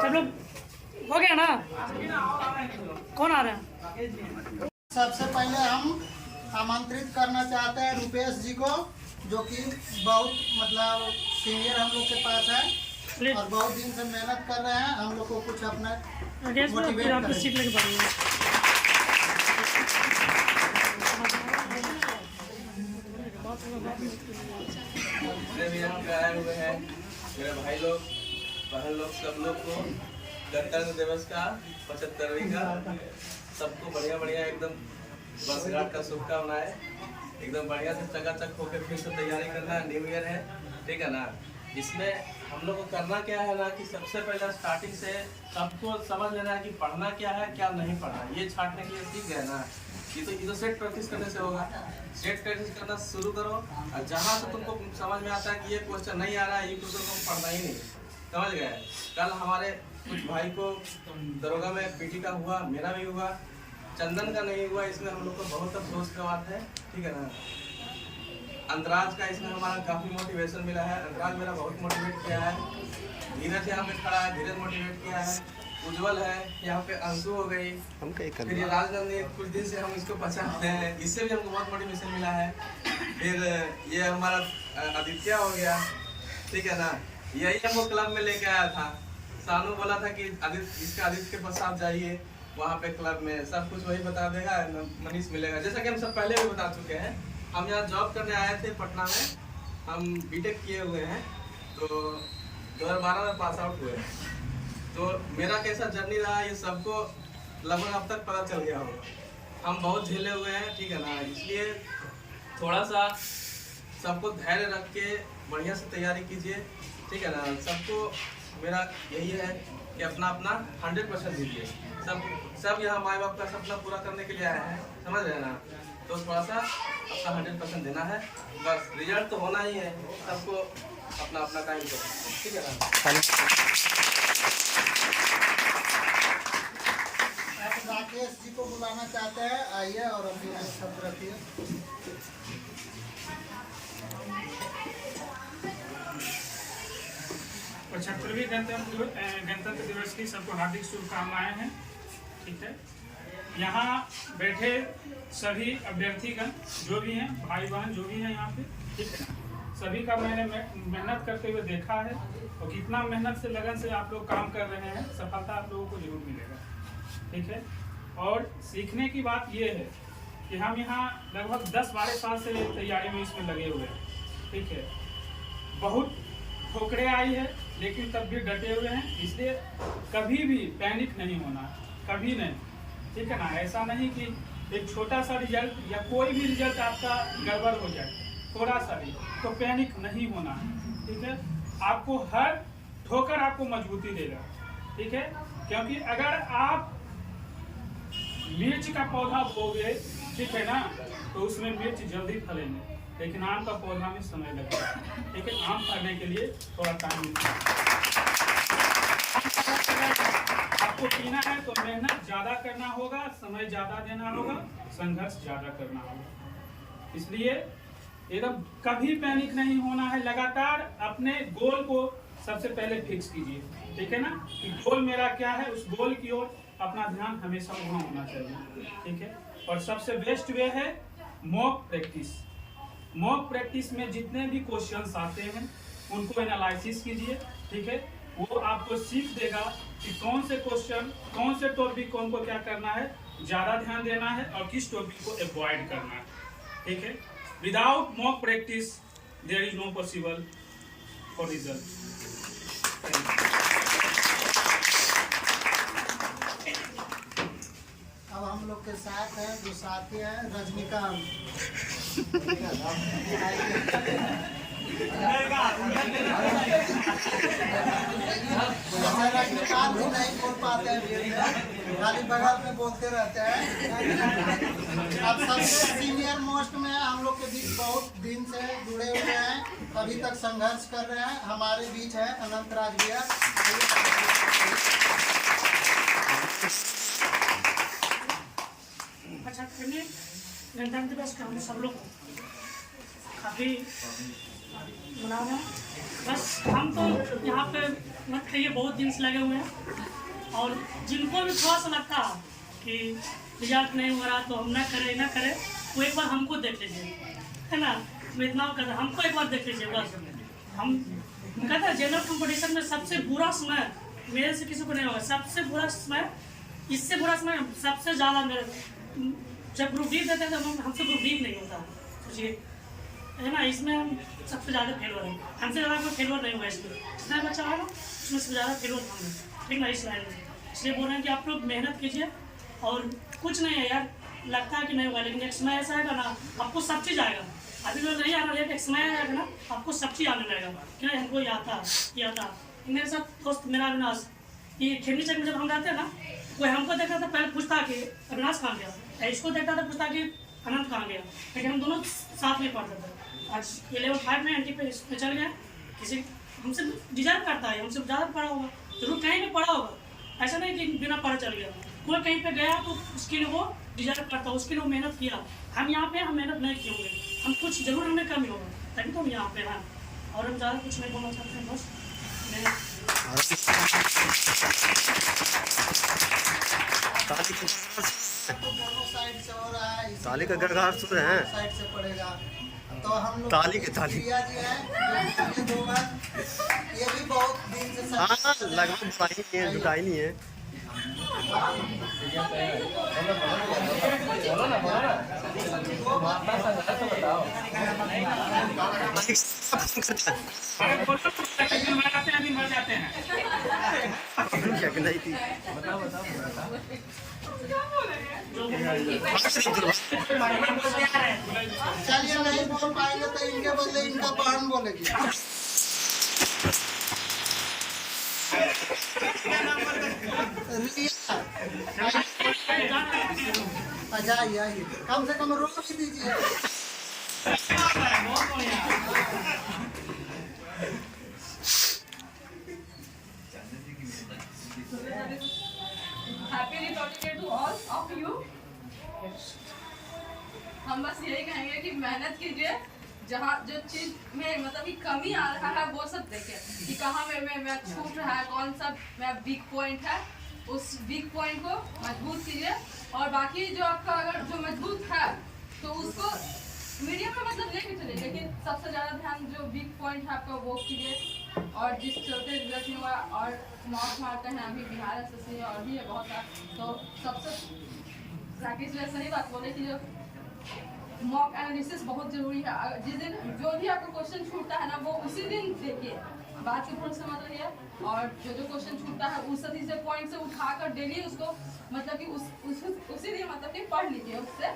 सब लोग हो गया ना? कौन आ रहे हैं? सबसे पहले हम आमंत्रित करना चाहते हैं रुपेश जी को, जो कि बहुत मतलब सीनियर हम लोग के पास है और बहुत दिन से मेहनत कर रहे हैं। हम लोग को कुछ अपना मोटिवेट करें। सीट लेके पड़ेगा। भी यहाँ पे आए हुए हैं मेरे भाई लोग, बहन लोग, सब लोग को गणतंत्र दिवस का 75वीं का सबको बढ़िया बढ़िया एकदम वर्षगांठ का शुभकामनाएं। एकदम बढ़िया से चकाचक होकर फिर से तैयारी करना है। न्यू ईयर है, ठीक है ना। इसमें हम लोग को करना क्या है ना कि सबसे पहले स्टार्टिंग से सबको समझ लेना है कि पढ़ना क्या है, क्या नहीं पढ़ना। ये छांटने के लिए सीख गए ना, ये तो सेट प्रैक्टिस करने से होगा। सेट प्रैक्टिस करना शुरू करो और जहाँ से तुमको समझ में आता है कि ये क्वेश्चन नहीं आ रहा है, ये क्वेश्चन तुम पढ़ना ही नहीं, समझ गए। कल हमारे कुछ भाई को दरोगा में पीटी का हुआ, मेरा भी हुआ, चंदन का नहीं हुआ। इसमें हम लोग को बहुत अफसोस का बात है, ठीक है ना। अंतराज का इसमें हमारा काफ़ी मोटिवेशन मिला है। अंतराज मेरा बहुत मोटिवेट किया है। धीरज यहाँ पे खड़ा है, धीरज मोटिवेट किया है। उज्जवल है, यहाँ पे अंशु हो गई, फिर ये राजनंदी, कुछ दिन से हम इसको पहचानते हैं, इससे भी हमको बहुत मोटिवेशन मिला है। फिर ये हमारा आदित्य हो गया, ठीक है ना। यही हमको क्लब में लेके आया था। सानू बोला था कि आदित्य के पास आप जाइए, वहाँ पे क्लब में सब कुछ वही बता देगा, मनीष मिलेगा। जैसा कि हम सब पहले भी बता चुके हैं। हम यहाँ जॉब करने आए थे पटना में, हम बीटेक किए हुए हैं, तो 2012 में पास आउट हुए। तो मेरा कैसा जर्नी रहा ये सबको लगभग अब तक पता चल गया होगा। हम बहुत झेले हुए हैं, ठीक है ना। इसलिए थोड़ा सा सबको धैर्य रख के बढ़िया से तैयारी कीजिए, ठीक है ना। सबको मेरा यही है कि अपना 100% दीजिए। सब यहाँ माँ बाप का सपना पूरा करने के लिए आए हैं, समझ रहे हैं ना। तो थोड़ा सा अपना 100% देना है, बस रिजल्ट तो होना ही है। सबको अपना अपना टाइम दो, ठीक है ना। राकेश जी को बुलाना चाहते हैं, आइए और अपनी शब्द रखिए। 75वीं गणतंत्र दिवस की सबको हार्दिक शुभकामनाएं हैं, ठीक है। यहाँ बैठे सभी अभ्यर्थीगण जो भी हैं, भाई बहन जो भी हैं यहाँ पे, ठीक है ना, सभी का मैंने मेहनत करते हुए देखा है और कितना मेहनत से लगन से आप लोग काम कर रहे हैं, सफलता आप लोगों को जरूर मिलेगा, ठीक है। और सीखने की बात ये है कि हम यहाँ लगभग 10-12 साल से तैयारी में इसमें लगे हुए हैं, ठीक है। बहुत ठोकरें आई है लेकिन तब भी डटे हुए हैं। इसलिए कभी भी पैनिक नहीं होना, कभी नहीं, ठीक है ना। ऐसा नहीं कि एक छोटा सा रिजल्ट या कोई भी रिजल्ट आपका गड़बड़ हो जाए, थोड़ा सा भी, तो पैनिक नहीं होना है, ठीक है। आपको हर ठोकर आपको मजबूती देगा, ठीक है। क्योंकि अगर आप मिर्च का पौधा बोगे, ठीक है ना, तो उसमें मिर्च जल्दी फलेंगे, लेकिन आम का पौधा में समय लगेगा, ठीक है। आम फलने के लिए थोड़ा टाइम मिलता है। आपको पीना है तो मेहनत ज्यादा करना होगा, समय ज्यादा देना होगा, संघर्ष ज्यादा करना होगा। इसलिए एकदम कभी पैनिक नहीं होना है। लगातार अपने गोल को सबसे पहले फिक्स कीजिए, ठीक है ना, कि गोल मेरा क्या है। उस गोल की ओर अपना ध्यान हमेशा वहाँ होना चाहिए, ठीक है। और सबसे बेस्ट वे है मॉक प्रैक्टिस। मॉक प्रैक्टिस में जितने भी क्वेश्चंस आते हैं उनको एनालिसिस कीजिए, ठीक है। वो आपको सीख देगा कि कौन से क्वेश्चन, कौन से टॉपिक को उनको क्या करना है, ज़्यादा ध्यान देना है और किस टॉपिक को अवॉइड करना है, ठीक है। Without mock practice there is no possible for result. अब हम लोग के साथ हैं जो साथी हैं रजनीकांत। रजनीकांत भी नहीं बोल पाते हैं, खाली बगल में बोलते रहते हैं। अब सबसे सीनियर मोस्ट में हम लोग के बीच बहुत दिन से जुड़े हुए हैं, अभी तक संघर्ष कर रहे हैं। हमारे बीच है अनंतराज भैया। अच्छा, गणतंत्र दिवस का हम सब लोग काफ़ी मना रहे हैं। बस हम तो यहाँ पे मत खाइए, बहुत दिन से लगे हुए हैं। और जिनको भी थोड़ा सा लगता है कि रिजल्ट नहीं हो रहा तो हम ना करें, वो एक बार हमको देख लीजिए, है ना। मैं इतना कहता हमको एक बार देख लीजिए बस। हम कहते हैं जनरल कंपटीशन में सबसे बुरा समय मेरे से किसी को नहीं होगा। सबसे बुरा समय, इससे बुरा समय सबसे ज़्यादा मेरे, जब ग्रुप डी देते हैं तो हमसे ग्रुप डी नहीं होता, सोचिए, है ना। इसमें हम सबसे ज़्यादा फेलवर हैं, हमसे ज़्यादा कोई फेलवर नहीं हुआ इसमें। जितना बच्चा है ना उसमें सबसे ज़्यादा फेलवर हम हैं, ठीक ना, इस लाइन में। इसलिए बोल रहे हैं कि आप लोग मेहनत कीजिए, और कुछ नहीं है यार, लगता है कि नहीं होगा, लेकिन एक समय ऐसा आएगा ना आपको सब चीज़ आएगा। अभी जो नहीं आ रहा है, एक समय आएगा ना आपको सब चीज़ आने लगेगा कि नहीं हमको ये आता। मेरे साथ दोस्त मेरा अविनाश, ये खेलनी चक में जब हम रहते हैं ना, कोई हमको देखता था पहले पूछता कि अविनाश कहाँ गया, इसको देखता था पूछता कि अनंत कहाँ गया, लेकिन हम दोनों साथ में पढ़ते थे। आज ये लेवल 5 में एंटी पे इसमें चल गया। किसी हमसे डिजर्व करता है, हमसे ज़्यादा पढ़ा होगा, जरूर कहीं भी पढ़ा होगा, ऐसा नहीं कि बिना पढ़ा चल गया। कोई कहीं पे गया तो उसके लिए वो डिजर्व करता है, उसके लिए वो मेहनत किया। हम यहाँ पे हम मेहनत नहीं किए होंगे, हम कुछ जरूर हमें कमी होगा, तभी तो हम यहाँ पे हैं। और हम ज़्यादा कुछ नहीं बोलना चाहते हैं, बस दोनों साइड से हो रहा है, ताली का गड़गड़ सुन रहे हैं, साइड से पड़ेगा। तो हम लोग ताली की ताली। प्रिया जी हैं, ये दो बार, ये भी बहुत दिन से हाँ लगभग जुटाई नहीं है। मर जाते हैं। क्या नहीं थी चलिए, नहीं बोल पाएंगे तो इनके बदले इनका बहन बोलेगी। अच्छा आइए, कम से कम रोक ही दीजिए। Happy Republic to all of you. हम बस यही कहेंगे कि मेहनत कीजिए, जहाँ जो चीज में मतलब कि कमी आ रहा है वो सब देखें कि कहाँ में छूट रहा है, कौन सा वीक पॉइंट है, उस वीक पॉइंट को मजबूत कीजिए। और बाकी जो आपका अगर जो मजबूत है तो उसको मीडियम में मतलब लेके चलिए, लेकिन सबसे ज़्यादा ध्यान जो वीक पॉइंट है आपका वो कीजिए। और जिस चलते रिजल्ट नहीं हुआ और मॉक मारते हैं अभी बिहार एसएससी और भी है बहुत सारा, तो सबसे प्रैक्टिस जो सही बात बोले कि जो मॉक एनालिसिस बहुत जरूरी है। जिस दिन जो भी आपको क्वेश्चन छूटता है ना वो उसी दिन देखिए, बात के भरोसे मत रहिए। और जो क्वेश्चन छूटता है उस सभी से पॉइंट से उठाकर डेली उसको मतलब कि उसी दिन मतलब कि पढ़ लीजिए, उससे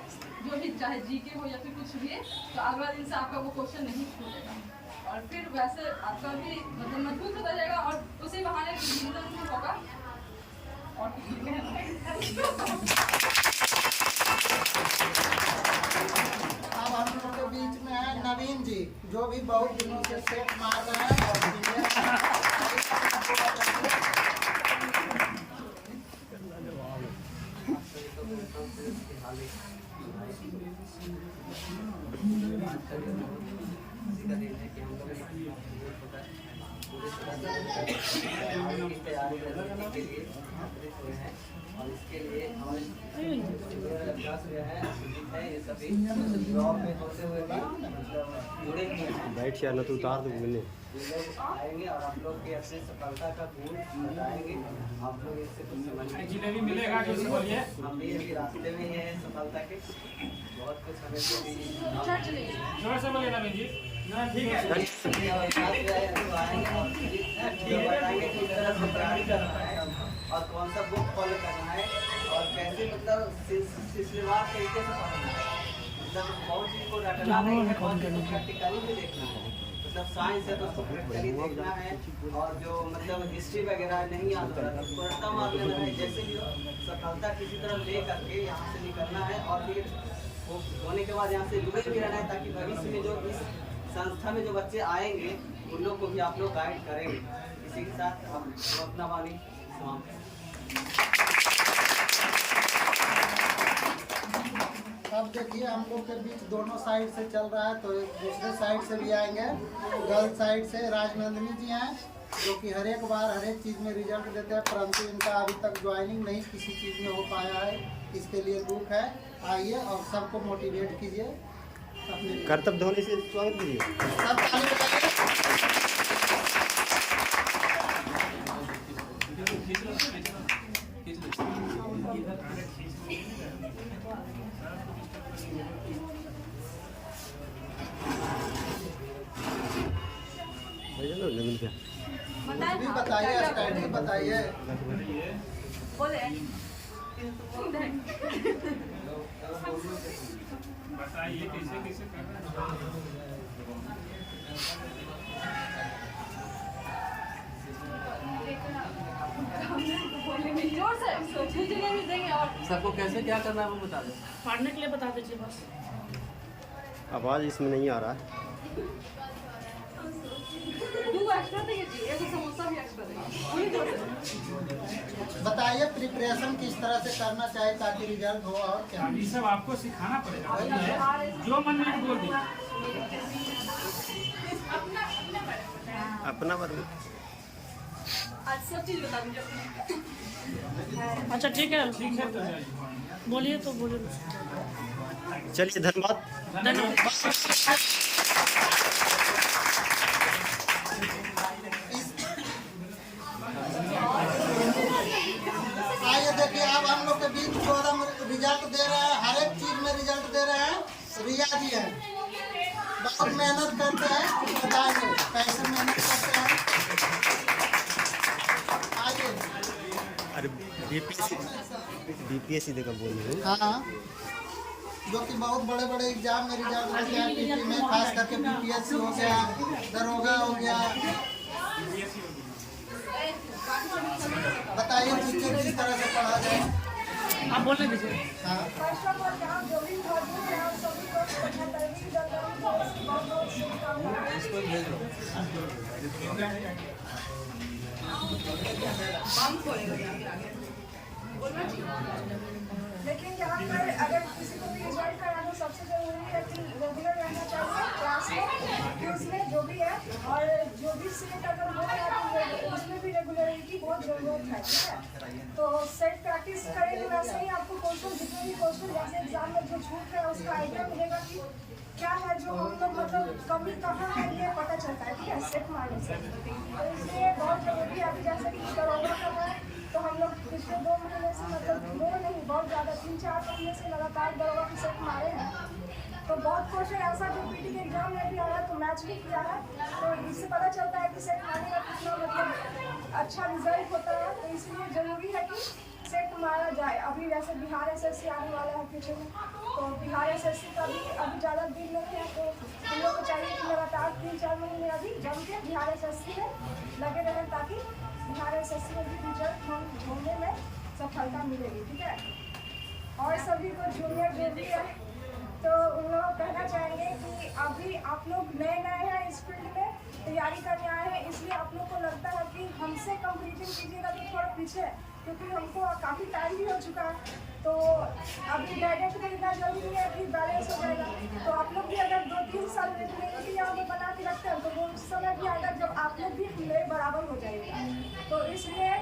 जो भी चाहे जीके हो या फिर कुछ भी, तो अगला दिन से आपका वो क्वेश्चन नहीं छूटेगा। और फिर वैसे आपका भी मतलब मजबूत होता जाएगा और उसी बहाने रिवीजन होगा। और अब हम लोगों के बीच में है नवीन जी, जो भी बहुत दिनों से सेट मार रहे हैं और और इसके लिए हमारे अभ्यास जो है ये सभी जॉब में होते हुए भी जुड़े हुए हैं। बैठ या ना तो उतार दो मैंने। ये लोग आएंगे और आप लोग की अपनी सफलता का गुण बताएंगे। आप लोग इससे कुछ समझ जिलेबी मिलेगा किसी को लिए, हम भी अभी रास्ते में हैं सफलता के, बहुत कुछ हमें तो भी जोर से बोलिए नवीन जी। ठीक है, बताएंगे किस तरह से तैयारी करना है और कौन सा बुक फॉलो करना है और कैसे मतलब सिलसिलेवार तरीके से पढ़ना है। मतलब बहुत चीज को रटना नहीं है, बहुत चीज को प्रैक्टिकली भी देखना है। मतलब साइंस है तो उसको प्रैक्टिकली देखना है और जो मतलब हिस्ट्री वगैरह नहीं याद हो रहा है उसको रट्टा मार लेना है। जैसे भी सफलता किसी तरह ले करके यहाँ से निकलना है और फिर वो होने के बाद यहाँ से जुड़े भी रहना है, ताकि भविष्य में जो इस संस्था में जो बच्चे आएंगे उन लोग को भी आप लोग गाइड करेंगे। इसी के साथ हम अपना वाणी समाप्त। अब देखिए हम लोग के बीच दोनों साइड से चल रहा है, तो एक दूसरे साइड से भी आएंगे। गर्ल साइड से राजनंदिनी जी हैं जो कि हर एक बार हर एक चीज़ में रिजल्ट देते हैं, परंतु इनका अभी तक ज्वाइनिंग नहीं किसी चीज़ में हो पाया है। इसके लिए दुख है। आइए और सबको मोटिवेट कीजिए अपने कर्तव्य धोनी से स्वागत कीजिए। सब ताली बजाइए। भैया लो लगन क्या भी बताइए, स्टडी बताइए। बोले बताइए कैसे कैसे कर रहे बोलेंगे जोर से सोचने भी देंगे और सबको कैसे क्या करना है वो बता दो। पढ़ने के लिए बता दीजिए बस। आवाज़ इसमें नहीं आ रहा है। दो एक्स्ट्रा देंगे जी, एक समोसा भी एक्स्ट्रा देंगे। बताइए प्रिपरेशन किस तरह से करना चाहिए ताकि रिजल्ट हो और क्या। हैं? ये सब आपको सिखाना पड़ेगा, जो मन में बोल दीजिए। अपना बता। आज सब चीज बता दीजिए। अच्छा ठीक है, ठीक है तो जाइए। बोलिए तो बोलिए। चलिए धन्यवाद। धन्यवाद। आइए देखिए अब हम लोग के बीच फोरम रिजल्ट दे रहे हैं, हर एक चीज में रिजल्ट दे रहे हैं। रिया जी है, बहुत मेहनत करते हैं, बताएंगे कैसे मेहनत करते हैं। आइए। अरे बीपीएससी देखा बोल रहे हैं। हाँ, जो कि बहुत बड़े बड़े एग्जाम में रिजल्ट होते हैं, पीपी में खास करके बीपीएससी हो गया, दरोगा हो गया। बताइए टीचर किस तरह से पढ़ा जाए। आप बोलने दीजिए। हाँ, फर्स्ट ऑफ ऑल यहाँ जो भी मौजूद है आप सभी को तरवीज जनवरी को इसकी बहुत बहुत शुभकामनाएं। इसको भेज दो। लेकिन यहाँ पर अगर किसी को भी रिजल्ट कराना तो सबसे जरूरी है कि रेगुलर रहना चाहिए क्लास में, कि उसमें जो भी है और जो भी सीट अगर हो रहा है तो उसमें भी रेगुलरिटी की बहुत ज़रूरत है, ठीक है। तो सेट प्रैक्टिस करेंगे वैसे ही आपको क्वेश्चन जितने भी क्वेश्चन जैसे एग्जाम में जो छूट है उसका आइडिया मिलेगा कि क्या है जो हम लोग मतलब कमी कहाँ है ये पता चलता है, ठीक है, सेट मारने से। और इसलिए बहुत जरूरी है। अभी जैसे कि दरोगा का है तो हम लोग पिछले 2 महीने से मतलब 2 नहीं बहुत ज़्यादा 3-4 महीने से लगातार दरोगा की सेट मारे हैं। तो बहुत क्वेश्चन ऐसा जो पीटी के एग्जाम में भी आया तो मैच भी किया है, तो इससे पता चलता है कि सेट मारने का कितना मतलब अच्छा रिजल्ट होता है। तो इसलिए ज़रूरी है कि सेट मारा जाए। अभी वैसे बिहार एसएससी आने वाला है पीछे में, तो बिहार एसएससी का भी अभी ज़्यादा दिन नहीं है, तो हम लोग को चाहिए कि लगातार 3-4 महीने अभी जम के बिहार एसएससी में लगे रहें ताकि बिहार एसएससी में भी रिजल्ट हम ढूंढने में सफलता मिलेगी, ठीक है। और सभी को जूनियर जो भी है तो उन लोग कहना चाहेंगे कि अभी आप लोग नए हैं इस फील्ड में, तैयारी करने आए हैं, इसलिए आप लोग को लगता है कि हमसे कंपटीशन कीजिएगा तो थोड़ा पीछे, क्योंकि हमको काफ़ी टाइम भी हो चुका है। तो अभी डायरेक्ट में इतना जल्दी नहीं है कि बैलेंस हो जाएगा। तो आप लोग भी अगर 2-3 साल रेगुलरिटी यहाँ पे बना के रखते हैं तो वो उस समय भी आएगा जब आप लोग भी मेरे बराबर हो जाएगा। तो इसलिए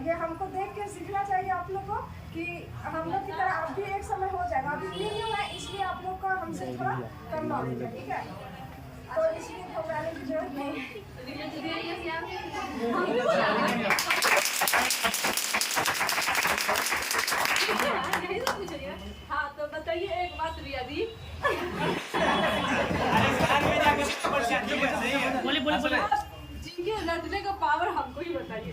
ये हमको देख के सीखना चाहिए आप लोग को कि हम लोग की तरह आप भी एक समय हो जाएगा। अभी न्यू है इसलिए आप लोग को हमसे थोड़ा कम नॉलेज है, ठीक है। तो इसलिए घबराने की जरूरत नहीं है। हाँ तो बताइए एक बात रिया दी। बोलिए बोलिए बोलिए। जिनके लड़ने का पावर हमको ही बताइए।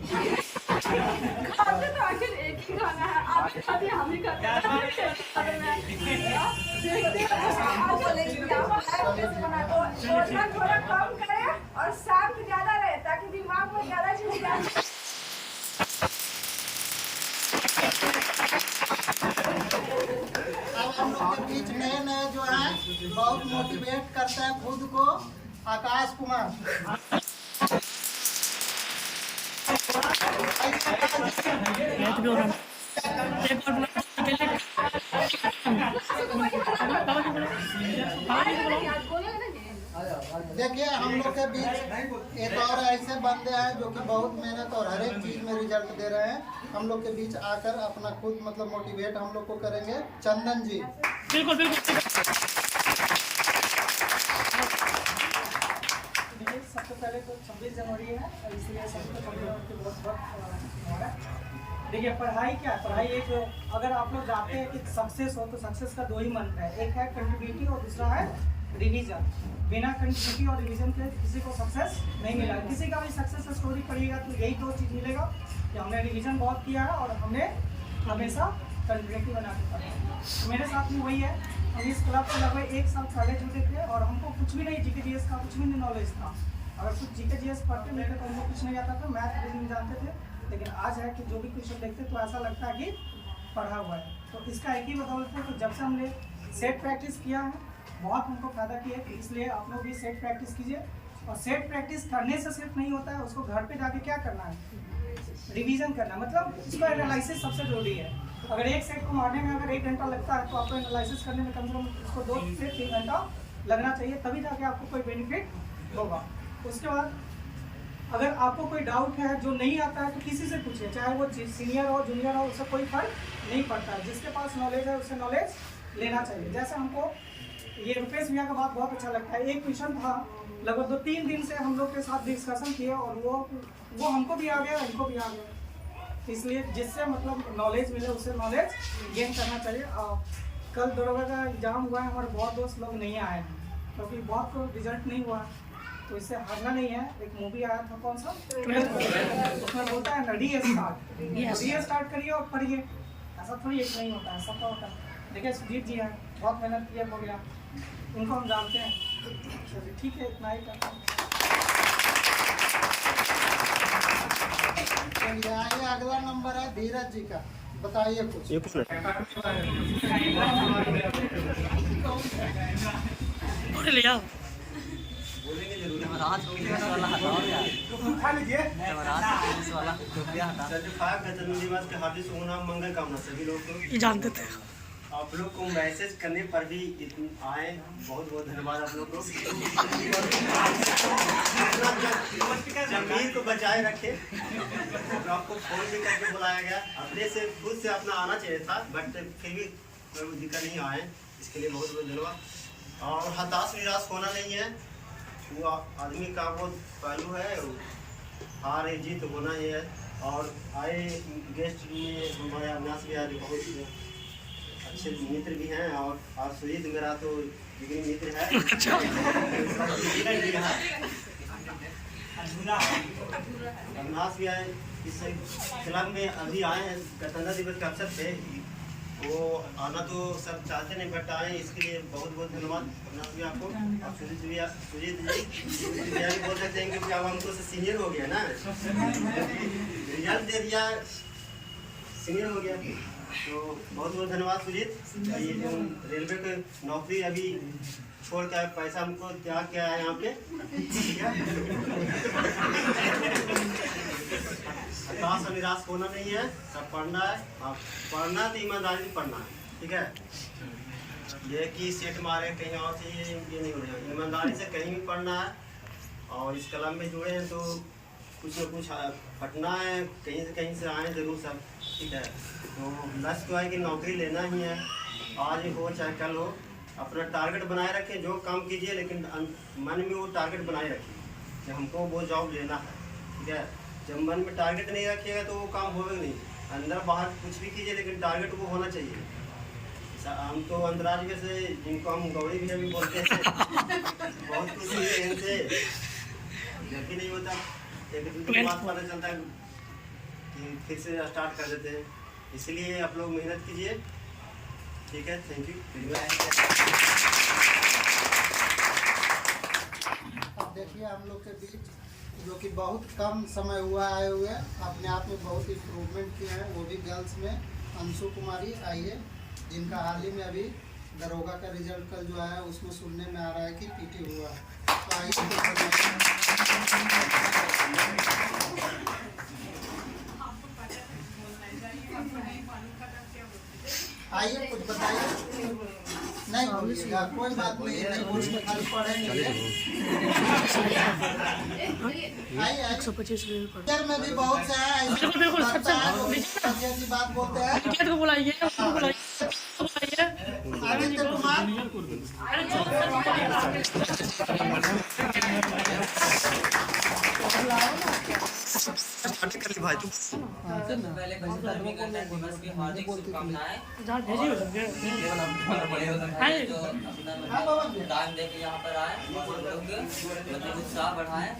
आपने तो आखिर एक ही गाना है, आप ही खाते हम ही खाते हैं। थोड़ा कम करें और शांत ज़्यादा रहे ताकि दिमाग में ज़्यादा चीज जाए। अब हम लोग के बीच नए जो है बहुत मोटिवेट करते हैं खुद को, आकाश कुमार। बहुत भी हो रहा है। एक बार बोला अकेले बोलेगा ना देखिए हम लोग के बीच एक और ऐसे बंदे हैं जो कि बहुत मेहनत और हर एक चीज में रिजल्ट दे रहे हैं। हम लोग के बीच आकर अपना खुद मतलब मोटिवेट हम लोग को करेंगे। चंदन जी। बिल्कुल बिल्कुल। सबसे पहले तो 26 जनवरी है, इसलिए सभी को बहुत देखिए पढ़ाई क्या है, पढ़ाई एक, अगर आप लोग जानते हैं कि सक्सेस हो तो सक्सेस का 2 ही मंत्र है, एक है कंटिन्यूटी और दूसरा है रिवीजन। बिना कंटिन्यूटी और रिवीजन के किसी को सक्सेस नहीं मिला। किसी का भी सक्सेस स्टोरी पढ़िएगा तो यही 2 चीज़ मिलेगा कि हमने रिवीजन बहुत किया है और हमने हमेशा कंटिन्यूटी बना के पढ़ा। मेरे साथ में वही है। हम इस क्लब से लगभग 1 साल पहले जुड़े थे और हमको कुछ भी नहीं जीके जीएस का कुछ भी नहीं नॉलेज था। अगर कुछ जीके जीएस पढ़ते नहीं थे तो हमको कुछ नहीं आता था, मैथ रीजनिंग जानते थे। लेकिन आज है कि जो भी क्वेश्चन देखते तो ऐसा लगता है कि पढ़ा हुआ है। तो इसका एक ही बदौलत है कि जब से हमने सेट प्रैक्टिस किया है बहुत हमको फ़ायदा किया है। इसलिए आप लोग भी सेट प्रैक्टिस कीजिए। और सेट प्रैक्टिस करने से सिर्फ नहीं होता है, उसको घर पे जाके क्या करना है, रिवीजन करना, मतलब उसका एनालिसिस सबसे जरूरी है। अगर एक सेट को मारने में अगर 1 घंटा लगता है तो आपको एनालिसिस करने में कम से कम उसको 2 से 3 घंटा लगना चाहिए, तभी जाके आपको कोई बेनिफिट होगा। उसके बाद अगर आपको कोई डाउट है जो नहीं आता है तो किसी से पूछिए, चाहे वो सीनियर हो जूनियर हो, उससे कोई फर्क नहीं पड़ता है। जिसके पास नॉलेज है उससे नॉलेज लेना चाहिए। जैसे हमको ये रुपेश भैया का बात बहुत अच्छा लगता है। एक क्वेश्चन था, लगभग 2-3 दिन से हम लोग के साथ डिस्कशन किए और वो हमको भी आ गया, इनको भी आ गया। इसलिए जिससे मतलब नॉलेज मिले उससे नॉलेज गेन करना चाहिए। कल दरोगा का एग्जाम हुआ है, हमारे बहुत दोस्त लोग नहीं आए हैं क्योंकि बहुत को रिजल्ट नहीं हुआ, तो इससे हारना नहीं है। एक मूवी आया था, कौन सा, उसमें बोलता है ना डी स्टार्ट करिए और पढ़िए। ऐसा थोड़ी एक नहीं होता है, सबका होता है। देखिए सुजीत जी हैं, बहुत मेहनत किया, हो गया, उनको हम जानते हैं। चलिए ठीक है, इतना ही करता हूँ। आगे अगला नंबर है धीरज जी का, बताइए कुछ। ये पूछ ले जाओ। हार्दिक शुभ मंगल कामना सभी लोग को। जानते थे आप लोग को मैसेज करने पर भी आए, बहुत बहुत धन्यवाद आप लोग को। जमीन को बचाए रखे। तो आपको फोन भी करके बुलाया गया, अपने से खुद से अपना आना चाहिए था, बट फिर भी कोई दिक्कत नहीं आए, इसके लिए बहुत बहुत धन्यवाद। और हताश निराश होना नहीं है, वो आदमी का बहुत पहलू है, हार जीत होना ही है। और आए गेस्ट में हमारे अविनाश भी आज बहुत अच्छे मित्र भी हैं, और सुजीत मेरा तो जिगरी मित्र है। अविनाश भी आए, इस क्लब में अभी आए हैं, गणतंत्र दिवस के अवसर पे। वो आना तो सब चाहते नहीं, बट आए, इसके लिए बहुत बहुत धन्यवाद अविनाश भी आपको। आप सुजीत जी भी बोल सकते हैं क्योंकि अब हमको से सीनियर हो गया ना, रिजल्ट दे दिया, सीनियर हो गया, तो बहुत बहुत धन्यवाद सुजीत। ये जो रेलवे के नौकरी अभी छोड़ के पैसा हमको त्याग के आया यहाँ पे, ठीक है। हताश और निराश होना नहीं है, सब पढ़ना है। आप पढ़ना तो ईमानदारी से पढ़ना है, ठीक है। ये कि सेट मारे कहीं और से ये नहीं होना, ईमानदारी से कहीं भी पढ़ना है। और इस कलम में जुड़े हैं तो कुछ न कुछ फटना है, कहीं से आए जरूर सब, ठीक है। तो लक्ष्य तो है कि नौकरी लेना ही है, आज हो चाहे कल हो। अपना टारगेट बनाए रखें, जो काम कीजिए लेकिन मन में वो टारगेट बनाए रखिए कि हमको वो जॉब लेना है, ठीक है। जब मन में टारगेट नहीं रखिएगा तो वो काम होगा नहीं। अंदर बाहर कुछ भी कीजिए लेकिन टारगेट वो होना चाहिए। हम तो अंतराज में से, जिनको हम गौरी भी अभी बोलते हैं, बहुत खुशी है इनसे, जब भी नहीं होता एक दूसरे की बात पता चलता है कि फिर से स्टार्ट कर देते हैं। इसलिए आप लोग मेहनत कीजिए, ठीक है। Thank you. अब देखिए हम लोग के बीच जो कि बहुत कम समय हुआ आए हुए, अपने आप में बहुत इम्प्रूवमेंट किए हैं, वो भी गर्ल्स में अंशु कुमारी आइए, जिनका हाल ही में अभी दरोगा का रिजल्ट कल जो आया उसमें सुनने में आ रहा है कि पीटी हुआ। तो आइए कुछ बताइए। नहीं बोलिएगा, कोई बात नहीं, नहीं बोलिए, खाली पढ़ेंगे। आइए 125 रुपये इधर में भी बहुत से हैं ऐसे ऐसी बात बोलते हैं। को बुलाइए आदित्य कुमार पहले पंचमी गणतंत्र दिवस की हार्दिक शुभकामनाएं। जहाँ भेजी हो जो अपना दान दे के यहाँ पर आए हम लोग के मतलब उत्साह बढ़ाएं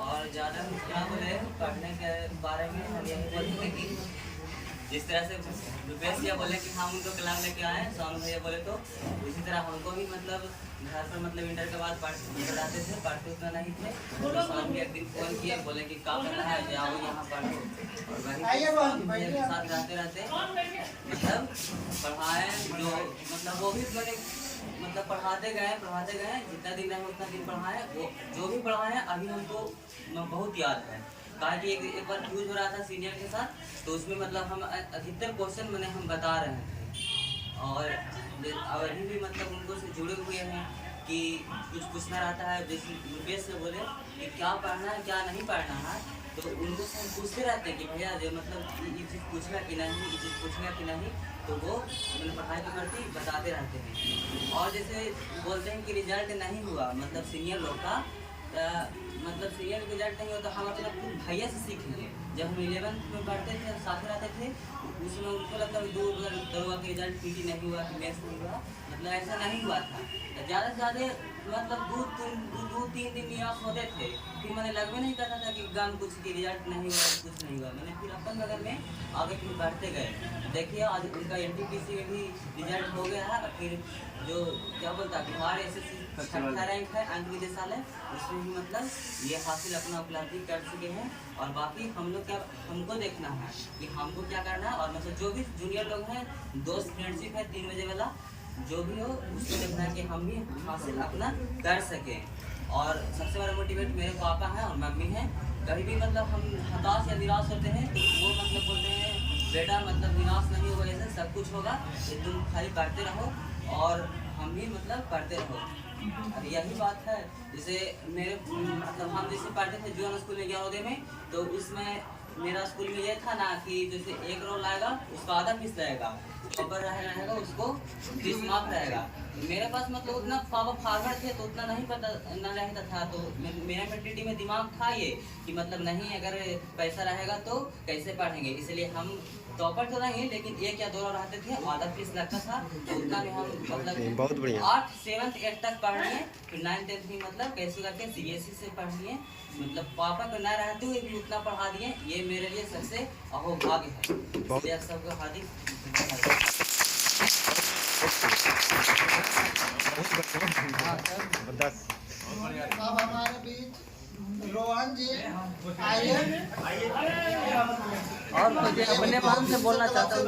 और ज़्यादा क्या बोले पढ़ने के बारे में हम यही बोलते हैं कि जिस तरह से रुपेश भैया बोले कि हम उनको क्लास लेके आए, सोनू भैया बोले तो उसी तरह हमको भी मतलब घर पर मतलब इंटर के बाद पढ़ाते थे, पढ़ते उतना नहीं थे। तो शाम के एक दिन फोन किए, बोले कि क्या करना है जाओ यहाँ पढ़ो, और वही के साथ रहते रहते मतलब पढ़ाए जो मतलब वो भी मैंने मतलब पढ़ाते गए जितना दिन रहे उतना दिन पढ़ाए। वो जो भी पढ़ाए अभी हमको बहुत याद है। कहा कि एक बार यूज हो रहा था सीनियर के साथ, तो उसमें मतलब हम अधिकतर क्वेश्चन मैंने हम बता रहे थे और अभी भी मतलब उनको से जुड़े हुए हैं कि कुछ पूछना रहता है। जैसे रुपेश से बोले कि क्या पढ़ना है क्या नहीं पढ़ना है, तो उनको से हम पूछते रहते हैं कि भैया जो मतलब ये चीज़ पूछना कि नहीं, ये चीज़ पूछना कि नहीं, तो वो मतलब पढ़ाई के प्रति बताते रहते हैं। और जैसे बोलते हैं कि रिजल्ट नहीं हुआ मतलब सीनियर लोग का, मतलब सीनियर रिजल्ट नहीं होता, हम अपना खुद भैया से सीखेंगे। जब हम 11th में पढ़ते थे साथ रहते थे उसमें उनको लगता है दो के रिजल्ट पीटी नहीं हुआ, मैथ्स नहीं हुआ, मतलब ऐसा नहीं हुआ था। ज़्यादा से ज़्यादा मतलब दो तीन दिन निराश होते थे, फिर मैंने लगभग नहीं करता था कि गान कुछ की रिजल्ट नहीं हुआ, कुछ नहीं हुआ। मैंने फिर अपन नगर में आगे फिर बढ़ते गए। देखिए आज उनका NTPC में भी रिजल्ट हो गया है, और फिर जो क्या बोलता है बिहार SSC 6ठा रैंक है अंक विद्यालय, उसमें भी मतलब ये हासिल अपना उपलब्धि कर चुके हैं। और बाकी हम लोग क्या हमको देखना है कि हमको क्या करना है, और मतलब जो भी जूनियर लोग हैं दोस्त फ्रेंडशिप है 3 बजे वाला जो भी हो उसको देखना है कि हम भी हासिल अपना कर सकें। और सबसे बड़ा मोटिवेट मेरे पापा हैं और मम्मी हैं। कभी भी मतलब हम हताश या निराश होते हैं तो वो मतलब बोलते हैं बेटा मतलब निराश नहीं होगा, ऐसे सब कुछ होगा, तुम खाली पढ़ते रहो और हम भी मतलब पढ़ते रहो। अब यही बात है। जैसे मेरे मतलब हम जैसे पढ़ते थे जून स्कूल में 11 में, तो उसमें मेरा स्कूल में ये था ना कि जैसे 1 रोल आएगा उसका आधा फीस रहेगा, ऊपर रहेगा उसको 30 मार्क रहेगा। मेरे पास मतलब उतना पापा फार्मर थे तो उतना नहीं पता न रहता था, तो मेरा मेंटेलिटी में दिमाग था ये कि मतलब नहीं अगर पैसा रहेगा तो कैसे पढ़ेंगे, इसलिए हम टॉपर तो नहीं लेकिन 1 या 2 रहते थे, आधा फीस लगता था। तो उतना में हम मतलब बहुत बढ़िया 8, 7, 8 तक पढ़ लिए, फिर 9, 10 भी मतलब कैसे करके CBSE से पढ़ लिए। मतलब पापा को ना रहते हुए भी उतना पढ़ा दिए, ये मेरे लिए सबसे अहोभाग्य है। इसलिए सबको हार्दिक अब हमारे बीच रोहन जी आइए। और मुझे अपने मन से बोलना चाहता हूँ,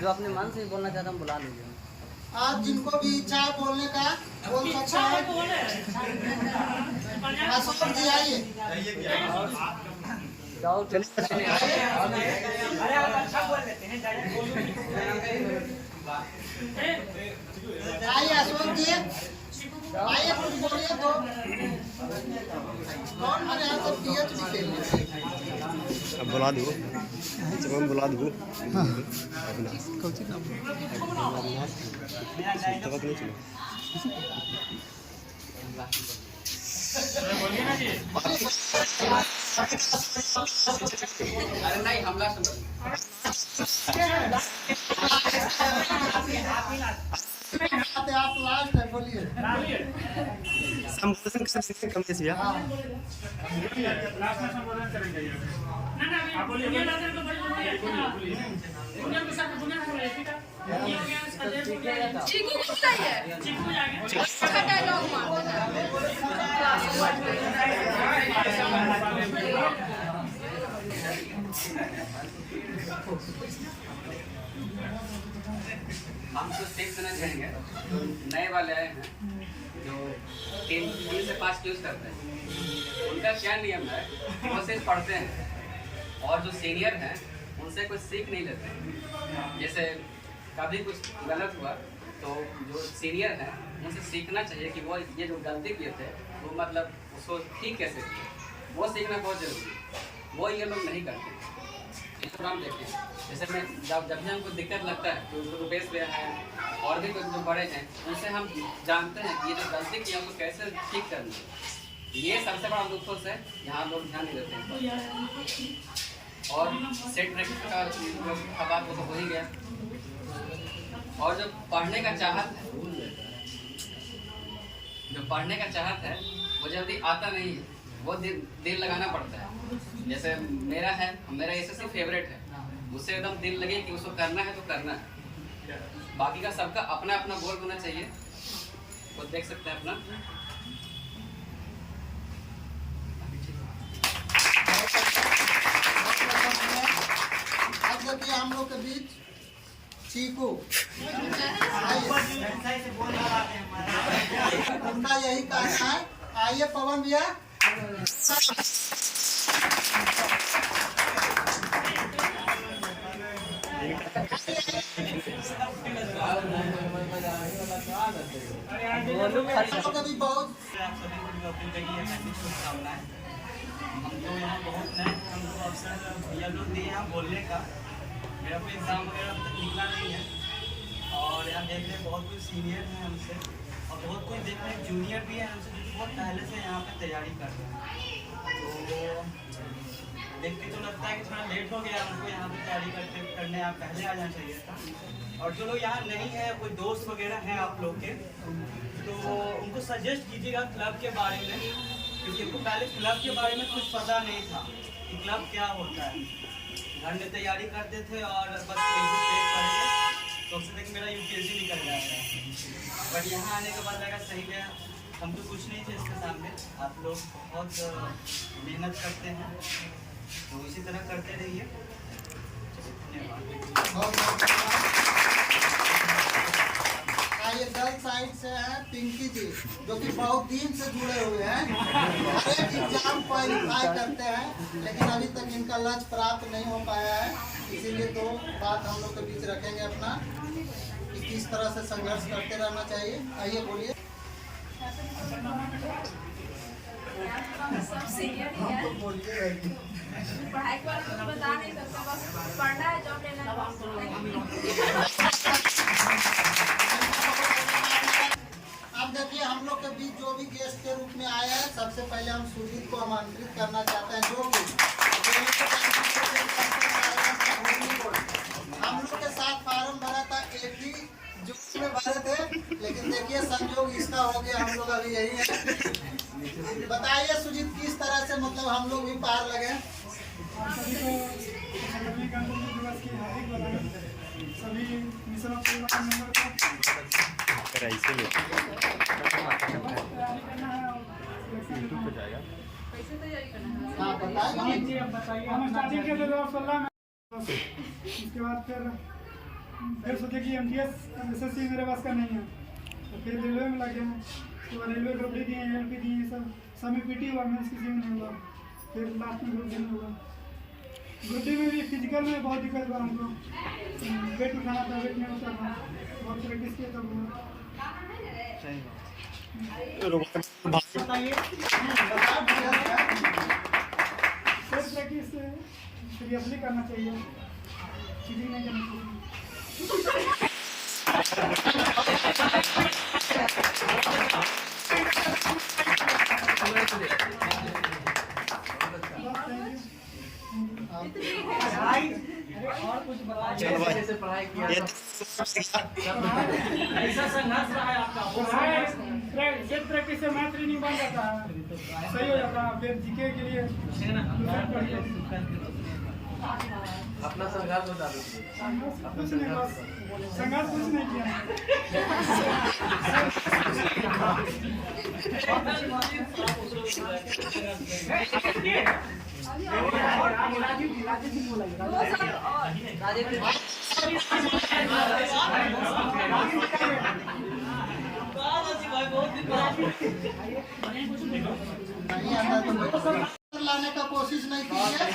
जो अपने मन से बोलना चाहता हूँ बुला लीजिए। आज जिनको भी इच्छा है बोलने का बोल सकता है। अशोक जी आइए। आइए अशोक जी आइए, कुछ बोलिए तो। कौन हमारे यहाँ से PhD के लिए अब बुला दो, बुला दो। अरे नहीं हमला आप लास्ट है, बोलिए। लास्ट में संबोधन करेंगे। आप बोलिए चीकू को बुलाइए, अच्छा डायलॉग मारते हैं। हम कुछ टिप्स देना चाहेंगे। जो नए वाले आए हैं जो 3 से 5 यूज करते हैं, उनका क्या नियम है कि वो सिर्फ पढ़ते हैं और जो सीनियर हैं उनसे कुछ सीख नहीं लेते हैं। जैसे कभी कुछ गलत हुआ तो जो सीनियर हैं उनसे सीखना चाहिए कि वो ये जो गलती किए थे वो मतलब उसको ठीक कैसे किए, वो सीखना बहुत जरूरी है। वो ये लोग नहीं करते। इसको हम देखते हैं, जैसे मैं जब भी हमको दिक्कत लगता है तो रुपेश भैया हैं और भी कुछ जो बड़े हैं उनसे हम जानते हैं कि ये जो गलती की हमको कैसे ठीक करनी है। ये सबसे बड़ा दुखों से यहाँ लोग ध्यान नहीं देते हैं। और सेट रैकेट का बात वो तो हो ही गया। और जो पढ़ने का चाहत है वो जल्दी आता नहीं है, वो दिल लगाना पड़ता है। जैसे मेरा एसएससी फेवरेट है, उससे एकदम दिल लगे कि उसको करना है तो करना है। बाकी का सबका अपना अपना गोल होना चाहिए। वो देख सकते हैं अपना। अब देखिए हम लोग के बीच चीकू, उनका यही कहना है। आइए पवन भैया। कभी बहुत हम तो यहाँ बहुत नए, हमको अवसर ये लोग दिए हैं बोलने का। मेरा कोई एग्ज़ाम वगैरह अब तक निकला नहीं है और यहाँ देख रहे बहुत कुछ सीनियर हैं हमसे और बहुत कुछ देख रहे जूनियर भी हैं हमसे, जो कि बहुत पहले से यहाँ पे तैयारी कर रहे हैं। तो देख के तो लगता है कि थोड़ा लेट हो गया हमको यहाँ पे तैयारी करने आप पहले आ जाना चाहिए था। और जो लोग यहाँ नहीं है, कोई दोस्त वगैरह हैं आप लोग के, तो उनको सजेस्ट कीजिएगा क्लब के बारे में, क्योंकि उनको पहले क्लब के बारे में कुछ पता नहीं था कि क्लब क्या होता है। घर में तैयारी करते थे और बस फेसबुक पेज पढ़ेंगे तो उससे तक मेरा यूपीएससी निकल जाएगा। बट यहाँ आने के बाद लगा सही है, हम तो कुछ नहीं थे इसके सामने। आप लोग बहुत मेहनत करते हैं, तो इसी तरह करते रहिए। ये गर्ल साइड से है पिंकी जी, जो कि बहुत दिन से जुड़े हुए हैं। एक एग्जाम क्वालिफाई करते हैं, लेकिन अभी तक इनका लक्ष्य प्राप्त नहीं हो पाया है। इसीलिए दो बात हम लोग के बीच रखेंगे अपना, कि किस तरह से संघर्ष करते रहना चाहिए। आइए बोलिए। सब सीनियर ही है, पढ़ाई के बारे में कुछ बता नहीं सकते, बस पढ़ना है, जॉब लेना है। अब देखिए हम लोग के बीच जो भी गेस्ट के रूप में आया है, सबसे पहले हम सुजीत को आमंत्रित करना चाहते हैं, जो कि हम लोग के साथ फार्म भरा था, एक ही जुट में भरे थे, लेकिन देखिए संयोग इसका हो गया, हम लोग अभी यही है। बताइए सुजीत, किस तरह से मतलब हम लोग भी पार लगे। सभी मिशन परिवार मेंबर को जाएगा। कैसे तैयारी करना है? हाँ बताइए। हम स्टार्टिंग के 2016 में, उसके बाद फिर सोचे कि MTS SSC मेरे पास का नहीं है, तो फिर रेलवे में लगे हैं। उसके बाद रेलवे ग्रुप डी दिए, LP दिए, सब सभी PT हुआ, मेंस किसी में नहीं हुआ। फिर लास्ट में ग्रुप डी में हुआ। ग्रुप डी में भी फिजिकल में बहुत दिक्कत हुआ हमको, वेट उठाना था, वेट नहीं उठा था, बहुत प्रैक्टिस किया तब हुआ। बताइए प्रैक्टिस सीरियसली करना चाहिए, चीटिंग नहीं करना चाहिए। और कुछ बताइए, कैसे पढ़ाई किया ऐसा संघर्ष रहा है आपका? सेल्फ प्रैक्टिस से मैथ रीडिंग बन जाता है, सही हो जाता है। फिर जीके के लिए अपना संघर्ष बता दो। कुछ नहीं, बस संघर्ष कुछ नहीं किया। लाने का कोशिश नहीं कीजिए।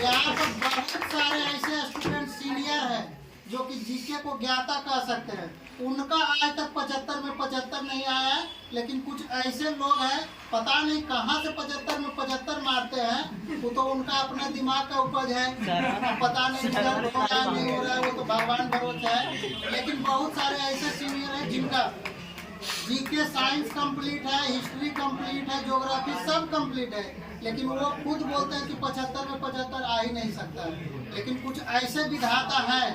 यहाँ पर बहुत सारे ऐसे स्टूडेंट सीनियर हैं जो कि जीके को ज्ञाता कह सकते हैं, उनका आज तक 75 में 75 नहीं आया है। लेकिन कुछ ऐसे लोग हैं, पता नहीं कहाँ से 75 में 75 मारते हैं। वो तो उनका अपने दिमाग का उपज है, पता नहीं रिजल्ट हो रहा है नहीं हो रहा है, वो तो भगवान भरोसे है। लेकिन बहुत सारे ऐसे सीनियर हैं जिनका जीके साइंस कंप्लीट है, हिस्ट्री कंप्लीट है, ज्योग्राफी सब कंप्लीट है, लेकिन वो खुद बोलते हैं कि 75 में 75 आ ही नहीं सकता है। लेकिन कुछ ऐसे विधाता हैं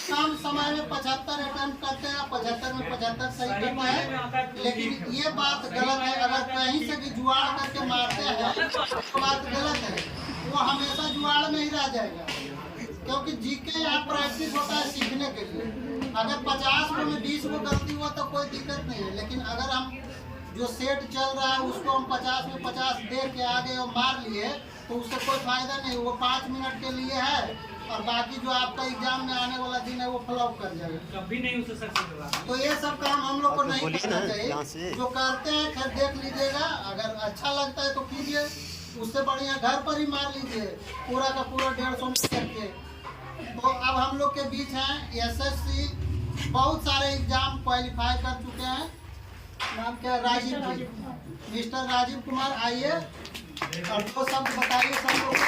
कम समय में 75 अटेम्प्ट करते हैं, 75 में 75 सही करते हैं। लेकिन ये बात गलत है, अगर कहीं से भी जुआड़ करके मारते हैं तो बात गलत है, वो हमेशा जुआड़ में ही रह जाएगा। क्योंकि जीके यहाँ प्रैक्टिस होता है सीखने के लिए। अगर 50 में 20 को गलती हुआ तो कोई दिक्कत नहीं है, लेकिन अगर हम जो सेट चल रहा है उसको हम 50 में 50 दे के आगे और मार लिए तो उससे कोई फायदा नहीं। वो 5 मिनट के लिए है और बाकी जो आपका एग्जाम में आने वाला दिन है वो फ्लॉप कर जाएगा, कभी नहीं उसे सक्सेस। तो ये सब काम हम लोग को नहीं करना चाहिए। जो करते हैं खैर देख लीजिएगा, अगर अच्छा लगता है तो कीजिए, उससे बढ़िया घर पर ही मार लीजिए पूरा का पूरा 150 करके। तो अब हम लोग के बीच हैं SSC बहुत सारे एग्जाम क्वालिफाई कर चुके हैं। नाम क्या है? राजीव जी, मिस्टर राजीव कुमार, आइए और 2 शब्द बताइए सब लोग को।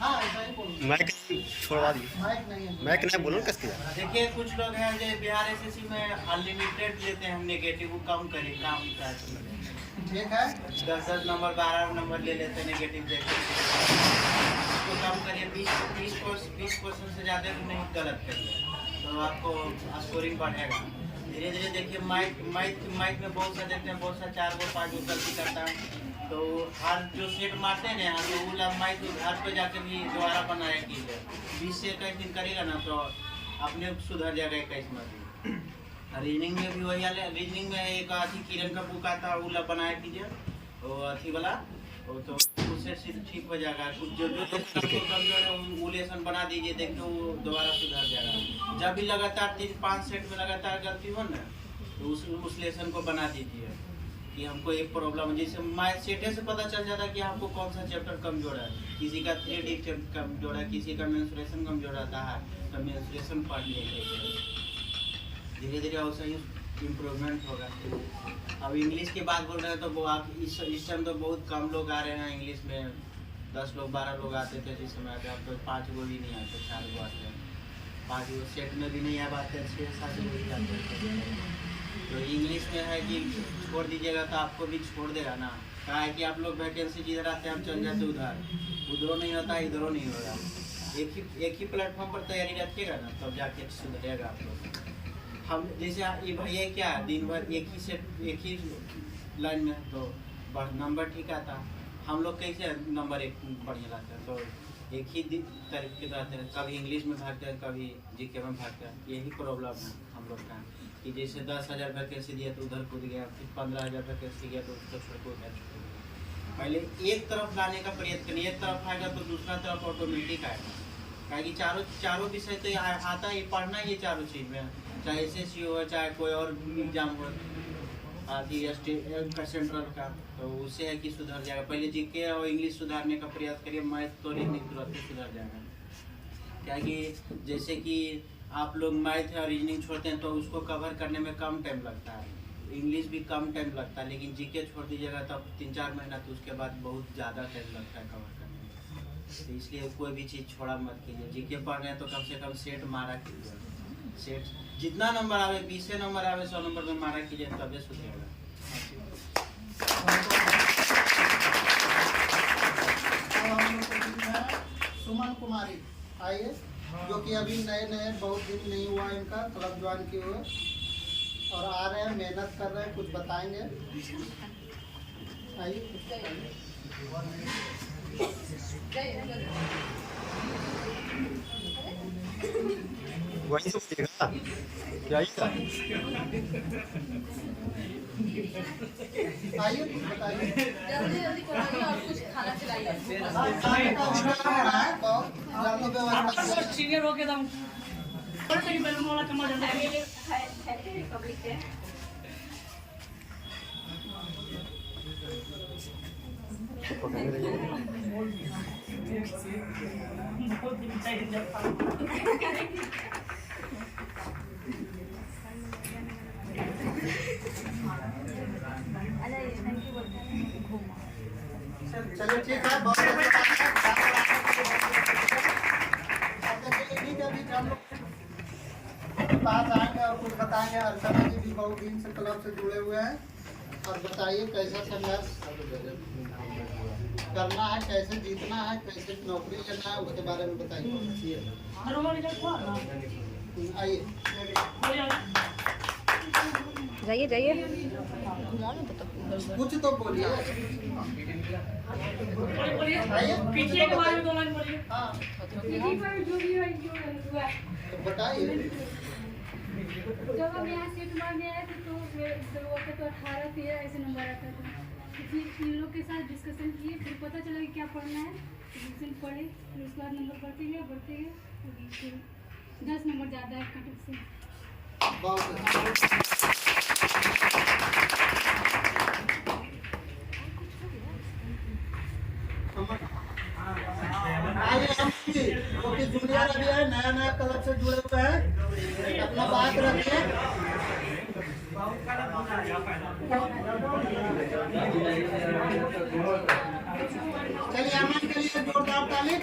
हाँ ऐसा ही बोलो। माइक छोड़वा दी, माइक नहीं है। माइक नहीं बोलो कसके। देखिए कुछ लोग हैं जो बिहार SSC में अनलिमिटेड लेते हैं, नेगेटिव को कम करें काम का ठीक है, 10 नंबर 12 नंबर ले लेते हैं नेगेटिव देते हैं, उसको कम करिए 20% से ज़्यादा नहीं गलत करिए तो आपको स्कोरिंग बढ़ेगा। धीरे धीरे देखिए माइक में बहुत सा देखते हैं, बहुत सा 4 गो 5 गो गलती करता है, तो हर जो सेट मारते हैं ना तो वो माइक घर पे जाकर भी दोबारा बनाया कीजिए। 20 से 21 दिन करेगा ना तो अपने सुधर जाएगा 21 में। रीजनिंग में भी वही हाल है। रीजनिंग में एक अथी किरण का बुक आता है, वो बनाया कीजिए, वो अथी वाला, तो उससे ठीक हो जाएगा। कुछ जो कमजोर है वो लेसन बना दीजिए, देखिए वो दोबारा सुधर जाएगा। जब भी लगातार 3-5 सेट में लगातार गलती हो ना तो उस लेसन को बना दीजिए कि हमको एक प्रॉब्लम, जैसे माइंड सेटे से पता चल जाता है कि हमको कौन सा चैप्टर कमजोर है। किसी का 3D कमजोर है, किसी का मेंस्ट्रुएशन कमजोर रहता है, तो मेंस्ट्रुएशन पढ़ लीजिए। धीरे धीरे और सही इम्प्रूवमेंट होगा। अब इंग्लिश की बात बोल रहे हैं तो वो आप इस टाइम तो बहुत कम लोग आ रहे हैं इंग्लिश में। 10 लोग 12 लोग आते थे जिस समय, अब तो 5 गो भी नहीं आते, 4 गो आते हैं। 5 गो सेट में भी नहीं आ पाते, 6-7 गो ही आते हैं। तो इंग्लिश में है कि छोड़ दीजिएगा तो आपको भी छोड़ देगा ना। कहा है कि आप लोग वैकेंसी जिधर आते हैं हम चल जाते उधरों नहीं होता, इधरों नहीं होगा। एक ही प्लेटफॉर्म पर तैयारी रखिएगा ना तब जाके सुधरेगा आप लोग। हम जैसे ये भैया क्या दिन भर एक ही लाइन में तो नंबर ठीक आता, हम लोग कैसे नंबर 1 बढ़िया लाते हैं, तो एक ही तरीके से आते हैं। कभी इंग्लिश में भागते हैं, कभी जीके में भागते हैं। यही प्रॉब्लम है हम लोग का कि जैसे 10,000 वैकेंसी दिया तो उधर कूद गया, फिर 15,000 वैकेंसी दिया तो उसको छोड़ गया। पहले एक तरफ लाने का प्रयत्न करिए, एक तरफ आएगा तो दूसरा तरफ ऑटोमेटिक आएगा। क्या कि चारों विषय तो आता ही पढ़ना, ये चारों चीज़ में, चाहे SSC हो चाहे कोई और एग्जाम हो, आदि सेंट्रल का, तो उससे है कि सुधर जाएगा। पहले जीके और इंग्लिश सुधारने का प्रयास करिए, मैथ तो रीजनिंग तुरंत सुधर जाएगा। क्या कि जैसे कि आप लोग मैथ और रीजनिंग छोड़ते हैं तो उसको कवर करने में कम टाइम लगता है, इंग्लिश भी कम टाइम लगता है, लेकिन जीके छोड़ दीजिएगा तब 3-4 महीना, तो उसके बाद बहुत ज़्यादा टाइम लगता है कवर करने में। तो इसलिए कोई भी चीज़ छोड़ा मत कीजिए। जीके पढ़ रहे हैं तो कम से कम सेट मारा कीजिए। सेट जितना नंबर आवे, 20 नंबर आवे, 100 नंबर में मारा कीजिए, तब सुधरेगा। सुमन कुमारी आइए, जो कि अभी नए बहुत दिन नहीं हुआ इनका, क्लब ज्वाइन किए हुए और आ रहे हैं, मेहनत कर रहे हैं, कुछ बताएंगे। आइए कुछ बताइए। वही सब देगा क्या ही का आइए कुछ बताइए। जल्दी जल्दी कराइए और कुछ खाना खिलाइए। बहुत जल्दी व्यवस्था सीनियर हो के दम कि बैलून वाला कमा जाता है बहुत दिन चाहिए चलिए ठीक है, बहुत हम लोग पास आएंगे और कुछ बताएंगे। अर्चना जी भी बहुत दिन से क्लब से जुड़े हुए हैं, और बताइए कैसा संघर्ष करना है, कैसे जीतना है, कैसे नौकरी करना है, उसके बारे में बताइए। आइए जाइए जाइए कुछ तो बोलिए। पीछे के बारे में दो लाइन बोलिए। हाँ यहीं पर जो भी है जो हुआ है। तो बताइए। जब हम यहाँ सीट मारने आए थे तो वो तो 18 थे, ऐसे नंबर आता था। फिर इन लोग के साथ डिस्कशन किए, फिर पता चला कि क्या पढ़ना है, फिर पढ़े, फिर उसके बाद नंबर बढ़ते गए फिर 10 नंबर ज़्यादा है कट से। बहुत आइए हम क्योंकि जूनियर अभी है, नया नया क्लब से जुड़े हुए हैं, अपना बात रखिए। चलिए अमन के लिए जोरदार ताली।